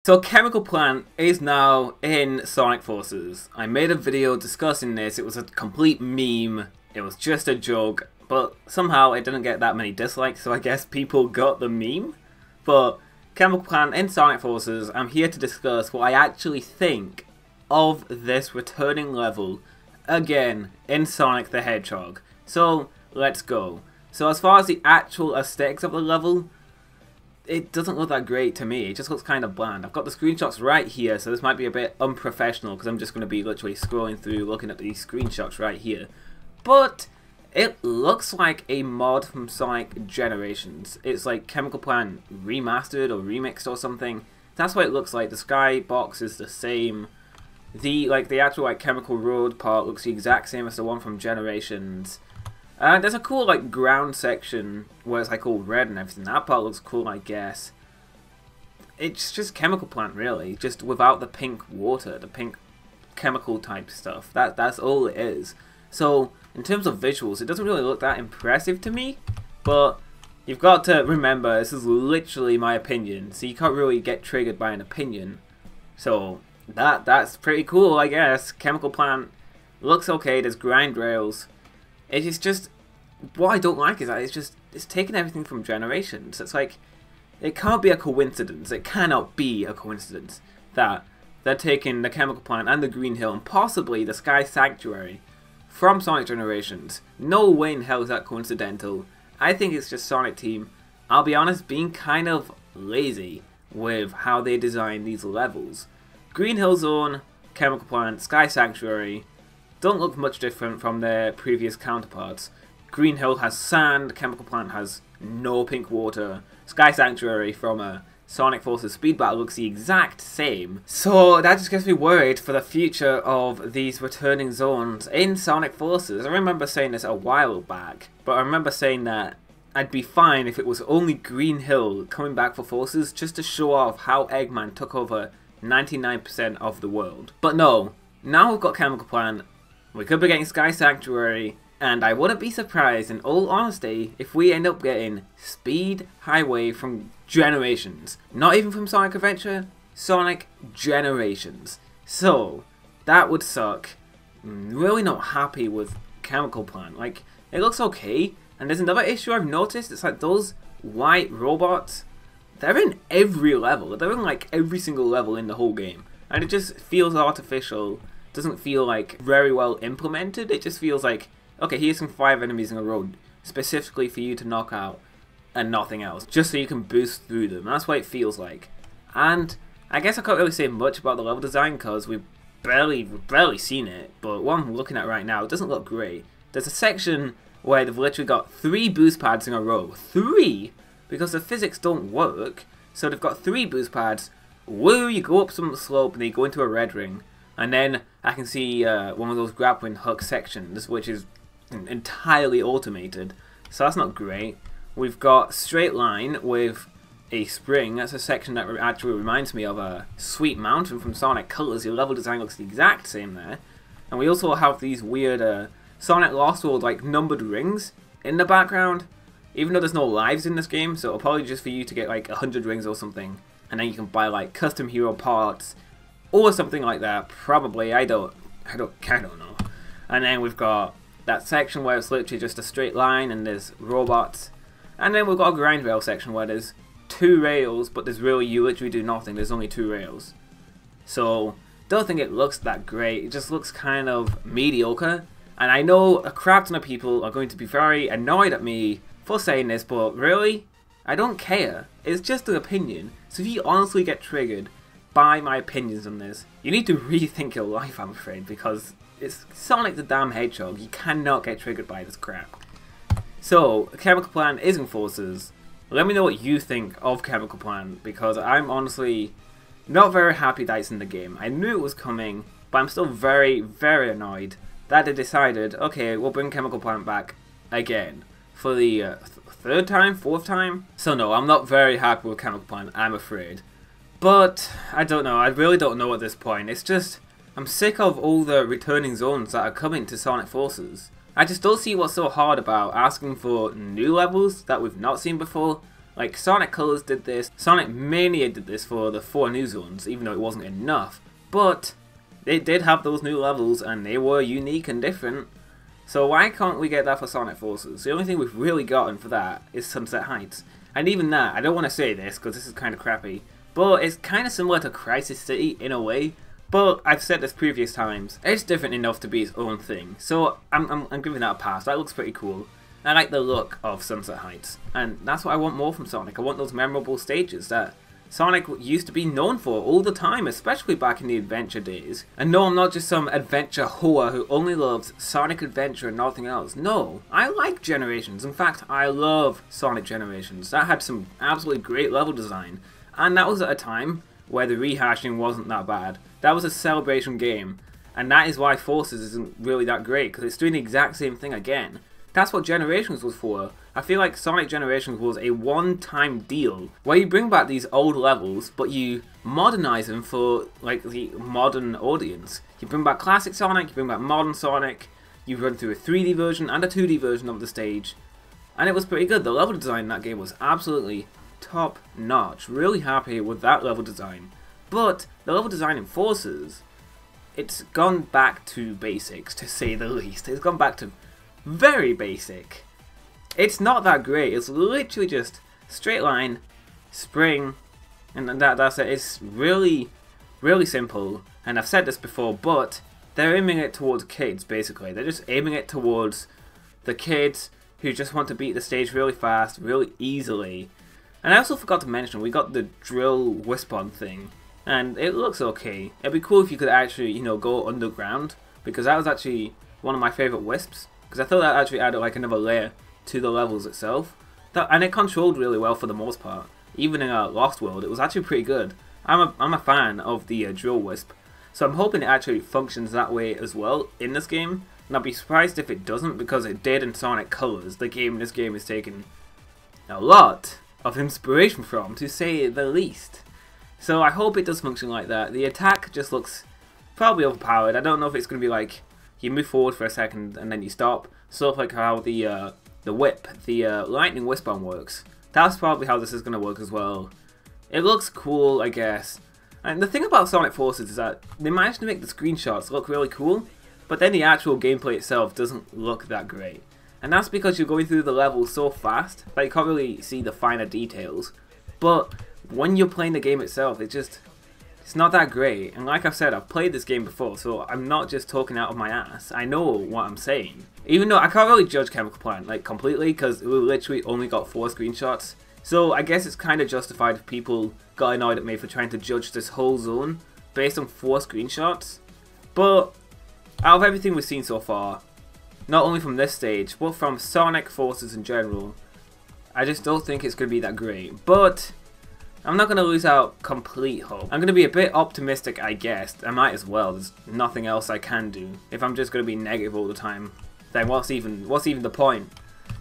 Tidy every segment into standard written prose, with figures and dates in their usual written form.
So Chemical Plant is now in Sonic Forces. I made a video discussing this. It was a complete meme. It was just a joke. But somehow it didn't get that many dislikes, so I guess people got the meme. But Chemical Plant in Sonic Forces, I'm here to discuss what I actually think of this returning level again in Sonic the Hedgehog. So let's go. So as far as the actual aesthetics of the level, it doesn't look that great to me. It just looks kind of bland. I've got the screenshots right here, so this might be a bit unprofessional because I'm just going to be literally scrolling through looking at these screenshots right here. But it looks like a mod from Sonic Generations. It's like Chemical Plant remastered or remixed or something. That's what it looks like. The skybox is the same. The actual Chemical Road part looks the exact same as the one from Generations. There's a cool ground section where it's all red and everything. That part looks cool, I guess. It's just Chemical Plant really, just without the pink water, the pink chemical type stuff. That's all it is. So in terms of visuals, it doesn't really look that impressive to me. But you've got to remember, this is literally my opinion, so you can't really get triggered by an opinion. So that's pretty cool, I guess. Chemical Plant looks okay. There's grind rails. It is just, what I don't like is that it's taking everything from Generations. It's it can't be a coincidence. It cannot be a coincidence that they're taking the Chemical Plant and the Green Hill and possibly the Sky Sanctuary from Sonic Generations. No way in hell is that coincidental. I think it's just Sonic Team, I'll be honest, being kind of lazy with how they design these levels. Green Hill Zone, Chemical Plant, Sky Sanctuary don't look much different from their previous counterparts. Green Hill has sand, Chemical Plant has no pink water, Sky Sanctuary from Sonic Forces Speed Battle looks the exact same. So that just gets me worried for the future of these returning zones in Sonic Forces. I remember saying this a while back, but I remember saying that I'd be fine if it was only Green Hill coming back for Forces just to show off how Eggman took over 99% of the world. But no, now we've got Chemical Plant. We could be getting Sky Sanctuary, and I wouldn't be surprised, in all honesty, if we end up getting Speed Highway from Generations. Not even from Sonic Adventure, Sonic Generations. So, that would suck. I'm really not happy with Chemical Plant. It looks okay, and there's another issue I've noticed. It's those white robots, they're in every level. They're in every single level in the whole game. And it just feels artificial. Doesn't feel very well implemented. It just feels okay, here's some 5 enemies in a row specifically for you to knock out and nothing else, just so you can boost through them. That's what it feels like. And I guess I can't really say much about the level design because we've barely seen it, but what I'm looking at right now, it doesn't look great. There's a section where they've literally got 3 boost pads in a row. 3! Because the physics don't work, so they've got 3 boost pads. Woo, you go up some slope and then you go into a red ring. And then I can see one of those grappling hook sections, which is entirely automated. So that's not great. We've got straight line with a spring. That's a section that actually reminds me of a Sweet Mountain from Sonic Colors. Your level design looks the exact same there. And we also have these weird Sonic Lost World numbered rings in the background. Even though there's no lives in this game, so it'll probably just for you to get 100 rings or something. And then you can buy custom hero parts or something like that, probably. I don't know. And then we've got that section where it's literally just a straight line and there's robots. And then we've got a grind rail section where there's 2 rails, but you literally do nothing. There's only 2 rails. So don't think it looks that great. It just looks kind of mediocre. And I know a crap ton of people are going to be very annoyed at me for saying this, but really, I don't care. It's just an opinion. So if you honestly get triggered by my opinions on this, you need to rethink your life, I'm afraid, because it's Sonic the damn Hedgehog. You cannot get triggered by this crap. So, Chemical Plant is in Forces. Let me know what you think of Chemical Plant, because I'm honestly not very happy that it's in the game. I knew it was coming, but I'm still very, very annoyed that they decided, okay, we'll bring Chemical Plant back again for the 3rd time, 4th time. So no, I'm not very happy with Chemical Plant, I'm afraid. But, I don't know, I really don't know at this point. It's just, I'm sick of all the returning zones that are coming to Sonic Forces. I just don't see what's so hard about asking for new levels that we've not seen before. Like Sonic Colors did this, Sonic Mania did this for the 4 new zones, even though it wasn't enough. But they did have those new levels and they were unique and different. So why can't we get that for Sonic Forces? The only thing we've really gotten for that is Sunset Heights. And even that, I don't want to say this because this is kind of crappy, but it's kind of similar to Crisis City in a way. But I've said this previous times, it's different enough to be its own thing. So I'm giving that a pass. That looks pretty cool. I like the look of Sunset Heights, and that's what I want more from Sonic. I want those memorable stages that Sonic used to be known for all the time, especially back in the adventure days. And no, I'm not just some adventure whore who only loves Sonic Adventure and nothing else. No, I like Generations. In fact, I love Sonic Generations. That had some absolutely great level design, and that was at a time where the rehashing wasn't that bad. That was a celebration game, and that is why Forces isn't really that great, because it's doing the exact same thing again. That's what Generations was for. I feel like Sonic Generations was a one-time deal where you bring back these old levels but you modernize them for like the modern audience. You bring back classic Sonic, you bring back modern Sonic, you run through a 3D version and a 2D version of the stage, and it was pretty good. The level design in that game was absolutely top notch. Really happy with that level design. But the level design in Forces, it's gone back to basics, to say the least. It's gone back to very basic. It's not that great. It's literally just straight line, spring, and that's it. It's really, really simple. And I've said this before, but they're aiming it towards kids, basically. They're just aiming it towards the kids who just want to beat the stage really fast, really easily. And I also forgot to mention, we got the drill Wisp-On thing, and it looks okay. It'd be cool if you could actually, you know, go underground, because that was actually one of my favourite Wisps. Because I thought that actually added like another layer to the levels itself. And it controlled really well for the most part. Even in Lost World, it was actually pretty good. I'm a fan of the Drill Wisp. So I'm hoping it actually functions that way as well in this game. And I'd be surprised if it doesn't, because it did in Sonic Colors. This game is taking a lot of inspiration from, to say the least. So I hope it does function like that. The attack just looks probably overpowered. I don't know if it's going to be like you move forward for a second and then you stop, sort of like how the whip, the lightning Wisp-On works. That's probably how this is going to work as well. It looks cool, I guess. And the thing about Sonic Forces is that they managed to make the screenshots look really cool, but then the actual gameplay itself doesn't look that great. And that's because you're going through the level so fast that you can't really see the finer details. But when you're playing the game itself, it's not that great. And like I've said, I've played this game before, so I'm not just talking out of my ass. I know what I'm saying. Even though I can't really judge Chemical Plant like completely, because we literally only got 4 screenshots. So I guess it's kind of justified if people got annoyed at me for trying to judge this whole zone based on 4 screenshots. But out of everything we've seen so far, not only from this stage, but from Sonic Forces in general, I just don't think it's going to be that great. But I'm not going to lose out complete hope. I'm going to be a bit optimistic, I guess. I might as well. There's nothing else I can do. If I'm just going to be negative all the time, then what's even the point?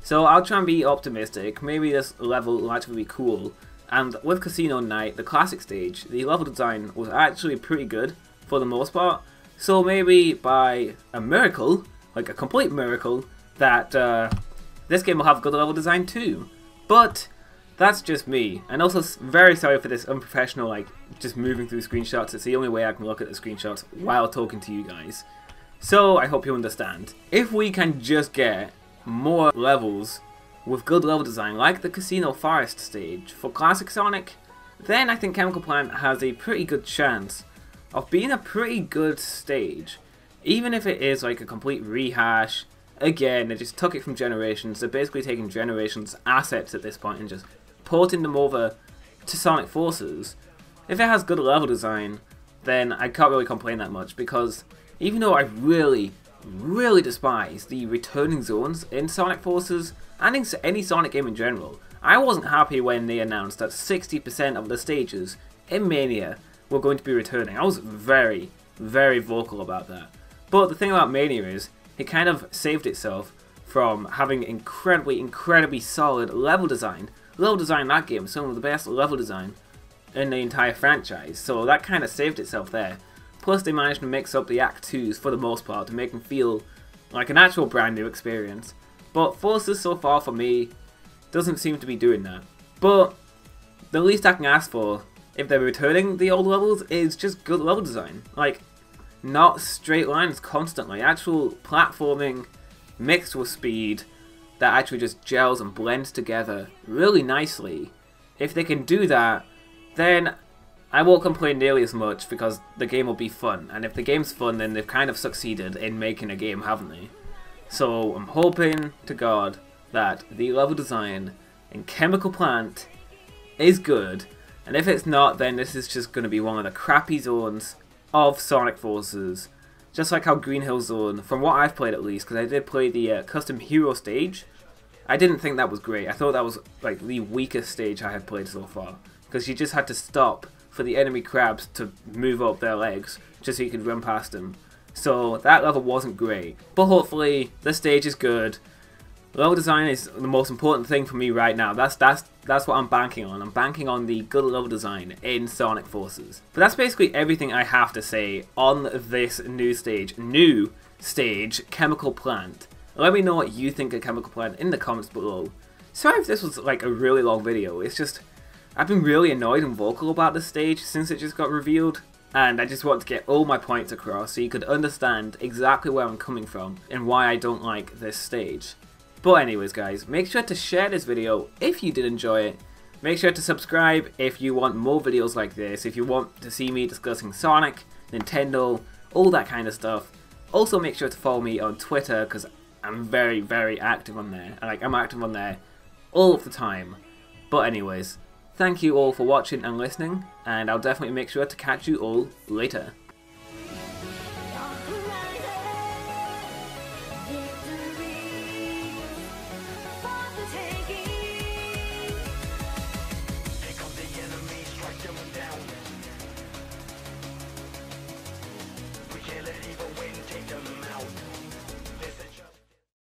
So I'll try and be optimistic. Maybe this level will actually be cool. And with Casino Night, the classic stage, the level design was actually pretty good for the most part. So maybe by a miracle, like a complete miracle, that this game will have good level design too. But that's just me, and also very sorry for this unprofessional, like, just moving through screenshots. It's the only way I can look at the screenshots while talking to you guys. So I hope you understand. If we can just get more levels with good level design, like the Casino Forest stage for Classic Sonic, then I think Chemical Plant has a pretty good chance of being a pretty good stage. Even if it is like a complete rehash. Again, they just took it from Generations. They're basically taking Generations assets at this point and just porting them over to Sonic Forces. If it has good level design, then I can't really complain that much, because even though I really, really despise the returning zones in Sonic Forces and in any Sonic game in general, I wasn't happy when they announced that 60% of the stages in Mania were going to be returning. I was very, very vocal about that. But the thing about Mania is, it kind of saved itself from having incredibly, incredibly solid level design. Level design in that game is some of the best level design in the entire franchise, so that kind of saved itself there. Plus they managed to mix up the Act 2s for the most part to make them feel like an actual brand new experience. But Forces so far for me doesn't seem to be doing that. But the least I can ask for, if they're returning the old levels, is just good level design. Like, not straight lines constantly, actual platforming mixed with speed that actually just gels and blends together really nicely. If they can do that, then I won't complain nearly as much because the game will be fun. And if the game's fun, then they've kind of succeeded in making a game, haven't they? So I'm hoping to God that the level design in Chemical Plant is good. And if it's not, then this is just going to be one of the crappy zones of Sonic Forces. Just like how Green Hill Zone, from what I've played at least, because I did play the custom hero stage, I didn't think that was great. I thought that was like the weakest stage I had played so far, because you just had to stop for the enemy crabs to move up their legs just so you could run past them. So that level wasn't great, but hopefully the stage is good. Level design is the most important thing for me right now. That's what I'm banking on. I'm banking on the good level design in Sonic Forces. But that's basically everything I have to say on this new stage, Chemical Plant. Let me know what you think of Chemical Plant in the comments below. Sorry if this was like a really long video. It's just, I've been really annoyed and vocal about this stage since it just got revealed. And I just want to get all my points across so you could understand exactly where I'm coming from and why I don't like this stage. But anyways guys, make sure to share this video if you did enjoy it. Make sure to subscribe if you want more videos like this, if you want to see me discussing Sonic, Nintendo, all that kind of stuff. Also make sure to follow me on Twitter because I'm very, very active on there. Like, I'm active on there all of the time. But anyways, thank you all for watching and listening, and I'll definitely make sure to catch you all later.